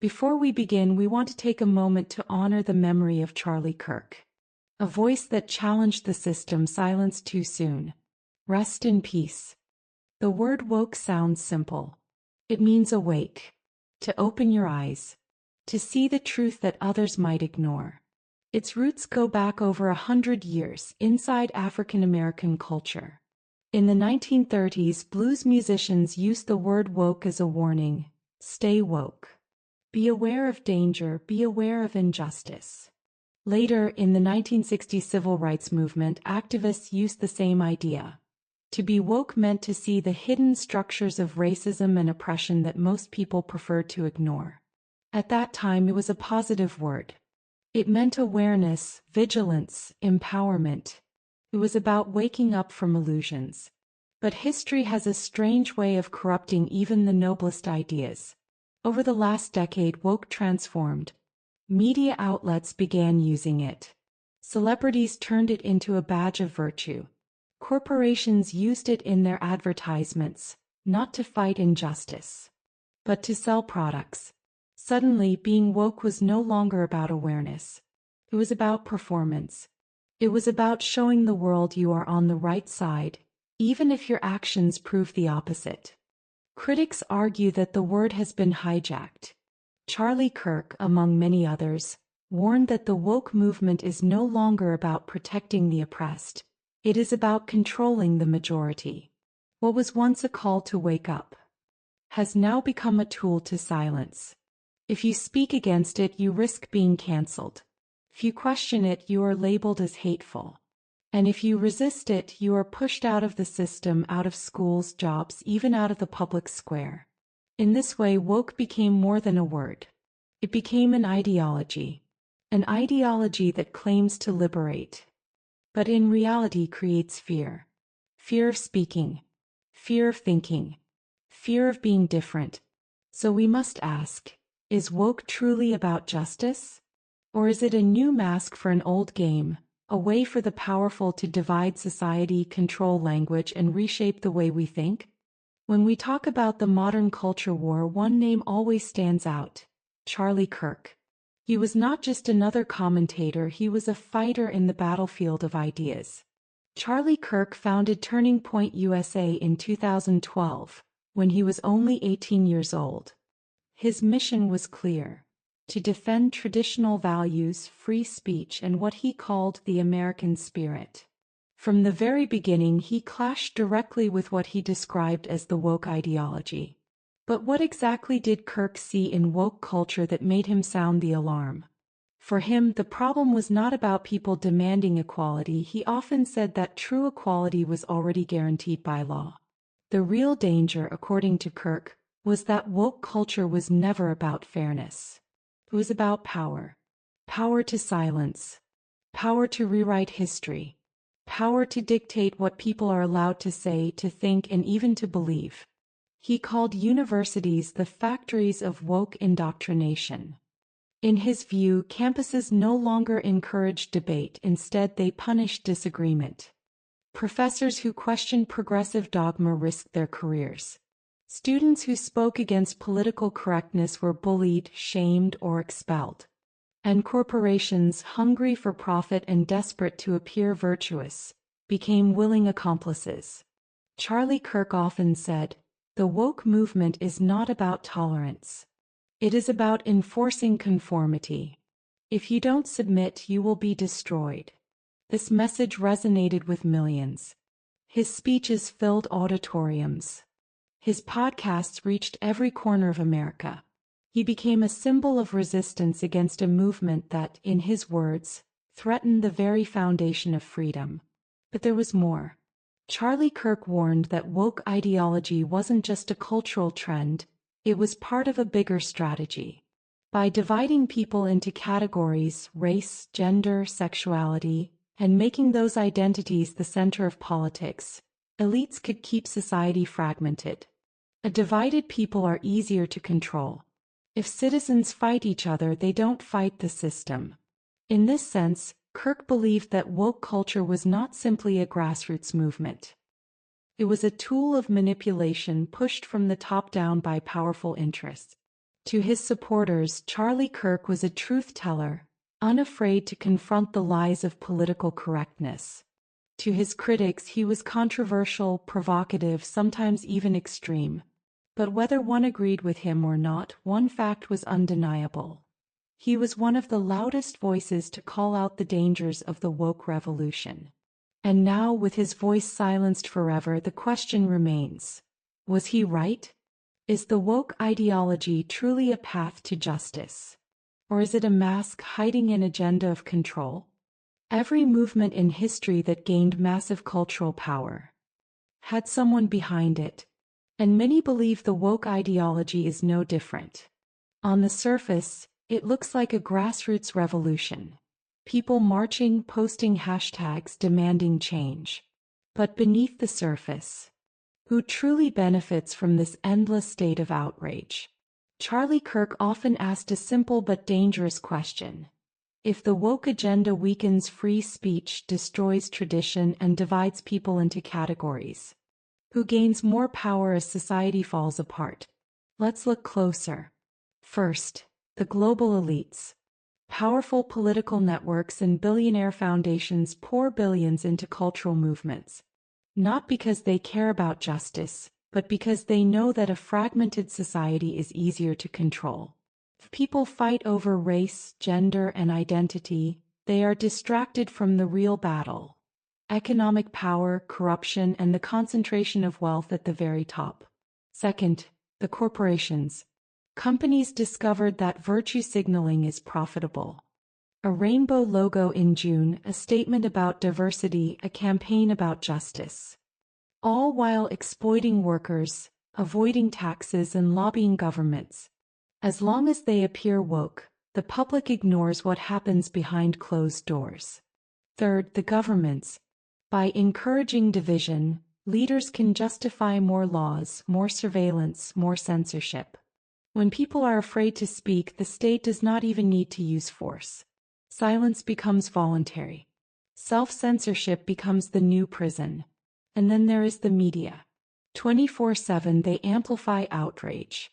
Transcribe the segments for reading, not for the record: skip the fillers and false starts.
Before we begin, we want to take a moment to honor the memory of Charlie Kirk, a voice that challenged the system silenced too soon. Rest in peace. The word woke sounds simple. It means awake, to open your eyes, to see the truth that others might ignore. Its roots go back over 100 years inside African American culture. In the 1930s, blues musicians used the word woke as a warning. Stay woke. Be aware of danger, be aware of injustice. Later, in the 1960s civil rights movement, activists used the same idea. To be woke meant to see the hidden structures of racism and oppression that most people preferred to ignore. At that time, it was a positive word. It meant awareness, vigilance, empowerment. It was about waking up from illusions. But history has a strange way of corrupting even the noblest ideas. Over the last decade, woke transformed. Media outlets began using it. Celebrities turned it into a badge of virtue. Corporations used it in their advertisements, not to fight injustice, but to sell products. Suddenly, being woke was no longer about awareness. It was about performance. It was about showing the world you are on the right side, even if your actions prove the opposite. Critics argue that the word has been hijacked. Charlie Kirk, among many others, warned that the woke movement is no longer about protecting the oppressed. It is about controlling the majority. What was once a call to wake up has now become a tool to silence. If you speak against it, you risk being cancelled. If you question it, you are labeled as hateful. And if you resist it, you are pushed out of the system, out of schools, jobs, even out of the public square. In this way, woke became more than a word. It became an ideology that claims to liberate, but in reality creates fear. Fear of speaking, fear of thinking, fear of being different. So we must ask, is woke truly about justice? Or is it a new mask for an old game? A way for the powerful to divide society, control language, and reshape the way we think? When we talk about the modern culture war, one name always stands out: Charlie Kirk. He was not just another commentator, he was a fighter in the battlefield of ideas. Charlie Kirk founded Turning Point USA in 2012, when he was only 18 years old. His mission was clear: to defend traditional values, free speech, and what he called the American spirit. From the very beginning, he clashed directly with what he described as the woke ideology. But what exactly did Kirk see in woke culture that made him sound the alarm? For him, the problem was not about people demanding equality. He often said that true equality was already guaranteed by law. The real danger, according to Kirk, was that woke culture was never about fairness. It was about power. Power to silence. Power to rewrite history. Power to dictate what people are allowed to say, to think, and even to believe. He called universities the factories of woke indoctrination. In his view, campuses no longer encouraged debate, instead they punished disagreement. Professors who questioned progressive dogma risked their careers. Students who spoke against political correctness were bullied, shamed, or expelled. And corporations, hungry for profit and desperate to appear virtuous, became willing accomplices. Charlie Kirk often said, "The woke movement is not about tolerance. It is about enforcing conformity. If you don't submit, you will be destroyed." This message resonated with millions. His speeches filled auditoriums. His podcasts reached every corner of America. He became a symbol of resistance against a movement that, in his words, threatened the very foundation of freedom. But there was more. Charlie Kirk warned that woke ideology wasn't just a cultural trend, it was part of a bigger strategy. By dividing people into categories, race, gender, sexuality, and making those identities the center of politics, elites could keep society fragmented. A divided people are easier to control. If citizens fight each other, they don't fight the system. In this sense, Kirk believed that woke culture was not simply a grassroots movement. It was a tool of manipulation pushed from the top down by powerful interests. To his supporters, Charlie Kirk was a truth teller, unafraid to confront the lies of political correctness. To his critics, he was controversial, provocative, sometimes even extreme. But whether one agreed with him or not, one fact was undeniable. He was one of the loudest voices to call out the dangers of the woke revolution. And now, with his voice silenced forever, the question remains: was he right? Is the woke ideology truly a path to justice? Or is it a mask hiding an agenda of control? Every movement in history that gained massive cultural power had someone behind it, and many believe the woke ideology is no different. On the surface, it looks like a grassroots revolution. People marching, posting hashtags, demanding change. But beneath the surface, who truly benefits from this endless state of outrage? Charlie Kirk often asked a simple but dangerous question. If the woke agenda weakens free speech, destroys tradition, and divides people into categories, who gains more power as society falls apart? Let's look closer. First, the global elites. Powerful political networks and billionaire foundations pour billions into cultural movements, not because they care about justice, but because they know that a fragmented society is easier to control. If people fight over race, gender, and identity, they are distracted from the real battle: economic power, corruption, and the concentration of wealth at the very top. Second, the corporations. Companies discovered that virtue signaling is profitable. A rainbow logo in June, a statement about diversity, a campaign about justice. All while exploiting workers, avoiding taxes, and lobbying governments. As long as they appear woke, the public ignores what happens behind closed doors. Third, the governments. By encouraging division, leaders can justify more laws, more surveillance, more censorship. When people are afraid to speak, the state does not even need to use force. Silence becomes voluntary. Self-censorship becomes the new prison. And then there is the media. 24/7 they amplify outrage.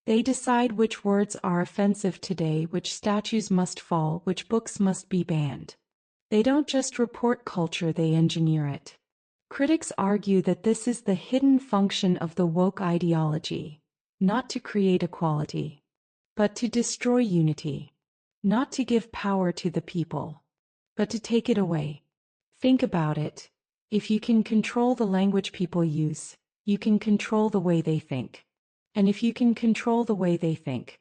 They decide which words are offensive today, which statues must fall, which books must be banned. They don't just report culture, they engineer it. Critics argue that this is the hidden function of the woke ideology: not to create equality, but to destroy unity. Not to give power to the people, but to take it away. Think about it. If you can control the language people use, you can control the way they think. And if you can control the way they think,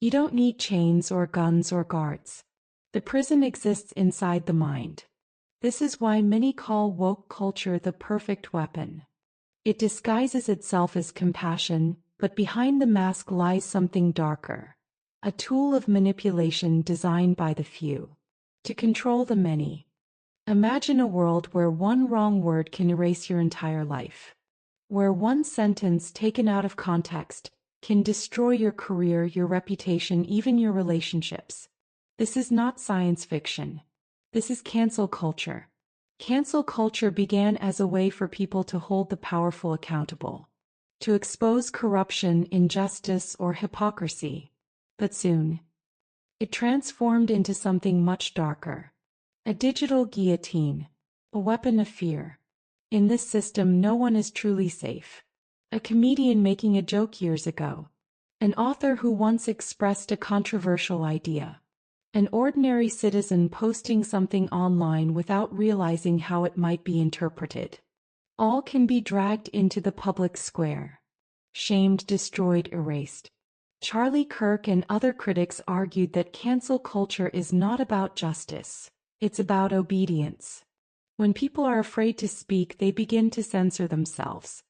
you don't need chains or guns or guards. The prison exists inside the mind. This is why many call woke culture the perfect weapon. It disguises itself as compassion, but behind the mask lies something darker. A tool of manipulation designed by the few to control the many. Imagine a world where one wrong word can erase your entire life. Where one sentence taken out of context can destroy your career, your reputation, even your relationships. This is not science fiction. This is cancel culture. Cancel culture began as a way for people to hold the powerful accountable, to expose corruption, injustice, or hypocrisy. But soon, it transformed into something much darker. A digital guillotine, a weapon of fear. In this system, no one is truly safe. A comedian making a joke years ago. An author who once expressed a controversial idea. An ordinary citizen posting something online without realizing how it might be interpreted. All can be dragged into the public square. Shamed, destroyed, erased. Charlie Kirk and other critics argued that cancel culture is not about justice. It's about obedience. When people are afraid to speak, they begin to censor themselves.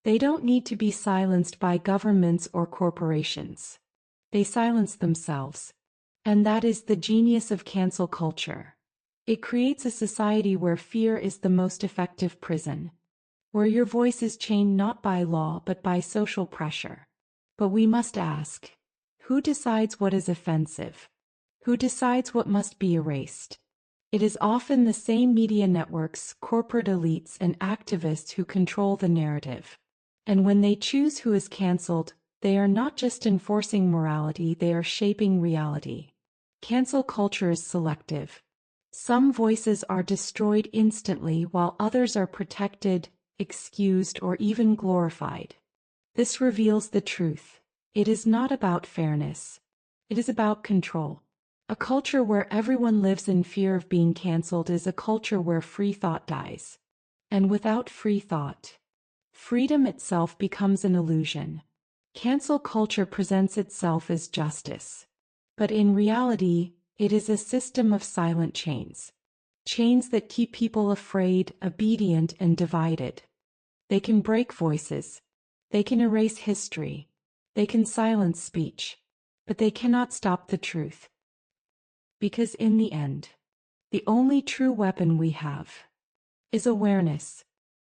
They don't need to be silenced by governments or corporations. They silence themselves. And that is the genius of cancel culture. It creates a society where fear is the most effective prison. Where your voice is chained not by law but by social pressure. But we must ask, who decides what is offensive? Who decides what must be erased? It is often the same media networks, corporate elites, and activists who control the narrative. And when they choose who is canceled, They are not just enforcing morality, they are shaping reality. Cancel culture is selective. Some voices are destroyed instantly while others are protected, excused, or even glorified. This reveals the truth. It is not about fairness. It is about control. A culture where everyone lives in fear of being cancelled is a culture where free thought dies. And without free thought, freedom itself becomes an illusion. Cancel culture presents itself as justice. But in reality, it is a system of silent chains. Chains that keep people afraid, obedient, and divided. They can break voices. They can erase history. They can silence speech. But they cannot stop the truth. Because in the end, the only true weapon we have is awareness.